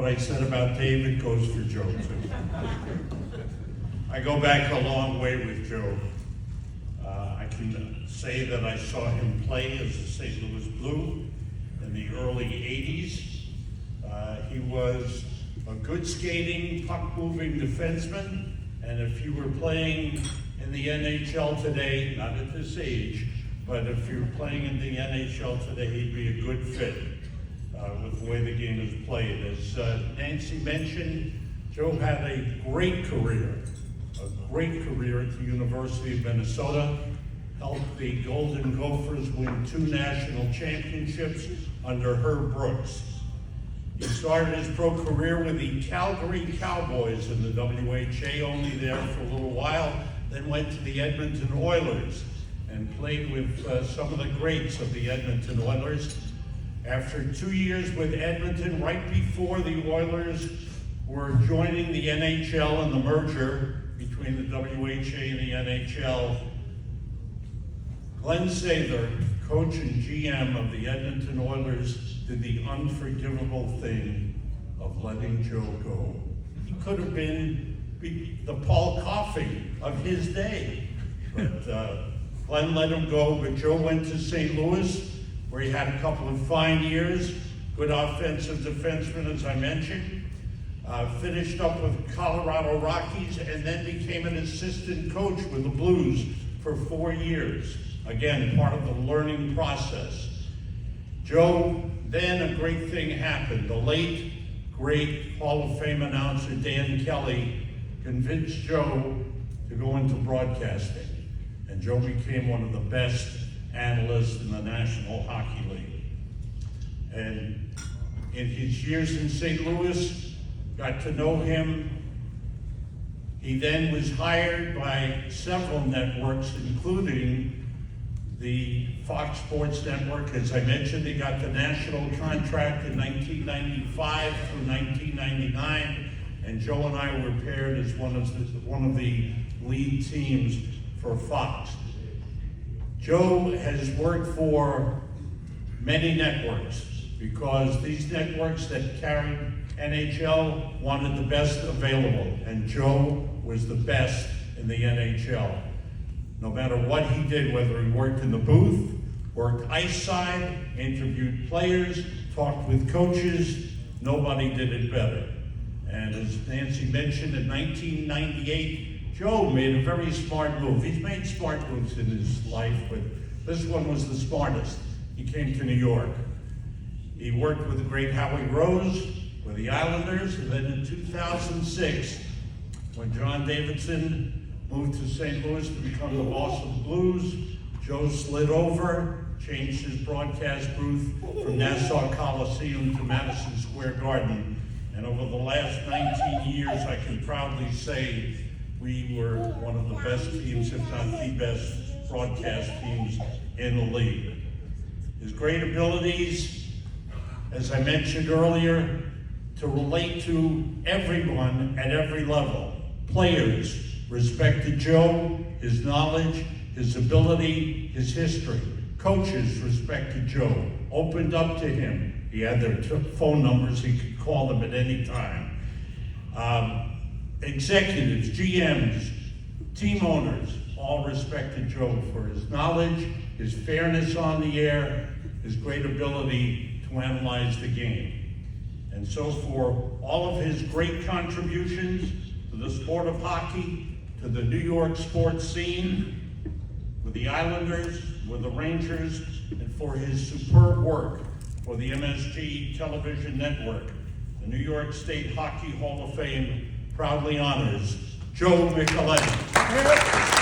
what I said about David goes for Joe too. I go back a long way with Joe. I can say that I saw him play as a St. Louis Blue in the early 80s. He was a good skating, puck-moving defenseman, and if you were playing in the NHL today, not at this age, but if you were playing in the NHL today, he'd be a good fit with the way the game is played. As Nancy mentioned, Joe had a great career at the University of Minnesota, helped the Golden Gophers win 2 national championships under Herb Brooks. He started his pro career with the Calgary Cowboys in the WHA, only there for a little while, then went to the Edmonton Oilers and played with some of the greats of the Edmonton Oilers. After 2 years with Edmonton, right before the Oilers were joining the NHL and the merger between the WHA and the NHL, Glenn Sather, coach and GM of the Edmonton Oilers, did the unforgivable thing of letting Joe go. He could have been the Paul Coffey of his day, but Glenn let him go. But Joe went to St. Louis, where he had a couple of fine years, good offensive defenseman, as I mentioned. Finished up with Colorado Rockies, and then became an assistant coach with the Blues for 4 years. Again, part of the learning process. Joe, then a great thing happened. The late, great Hall of Fame announcer Dan Kelly convinced Joe to go into broadcasting. And Joe became one of the best analysts in the National Hockey League. And in his years in St. Louis, got to know him. He then was hired by several networks, including the Fox Sports Network. As I mentioned, he got the national contract in 1995 through 1999, and Joe and I were paired as one of the lead teams for Fox. Joe has worked for many networks because these networks that carried NHL wanted the best available, and Joe was the best in the NHL. No matter what he did, whether he worked in the booth, worked ice side, interviewed players, talked with coaches, nobody did it better. And as Nancy mentioned, in 1998, Joe made a very smart move. He's made smart moves in his life, but this one was the smartest. He came to New York. He worked with the great Howie Rose, with the Islanders, and then in 2006, when John Davidson moved to St. Louis to become the boss of the Blues, Joe slid over, changed his broadcast booth from Nassau Coliseum to Madison Square Garden. And over the last 19 years, I can proudly say we were one of the best teams, if not the best broadcast teams in the league. His great abilities, as I mentioned earlier, to relate to everyone at every level. Players respected Joe, his knowledge, his ability, his history. Coaches respected Joe, opened up to him. He had their phone numbers, he could call them at any time. Executives, GMs, team owners, all respected Joe for his knowledge, his fairness on the air, his great ability to analyze the game. And so for all of his great contributions to the sport of hockey, to the New York sports scene, with the Islanders, with the Rangers, and for his superb work for the MSG television network, the New York State Hockey Hall of Fame proudly honors Joe Micheletti.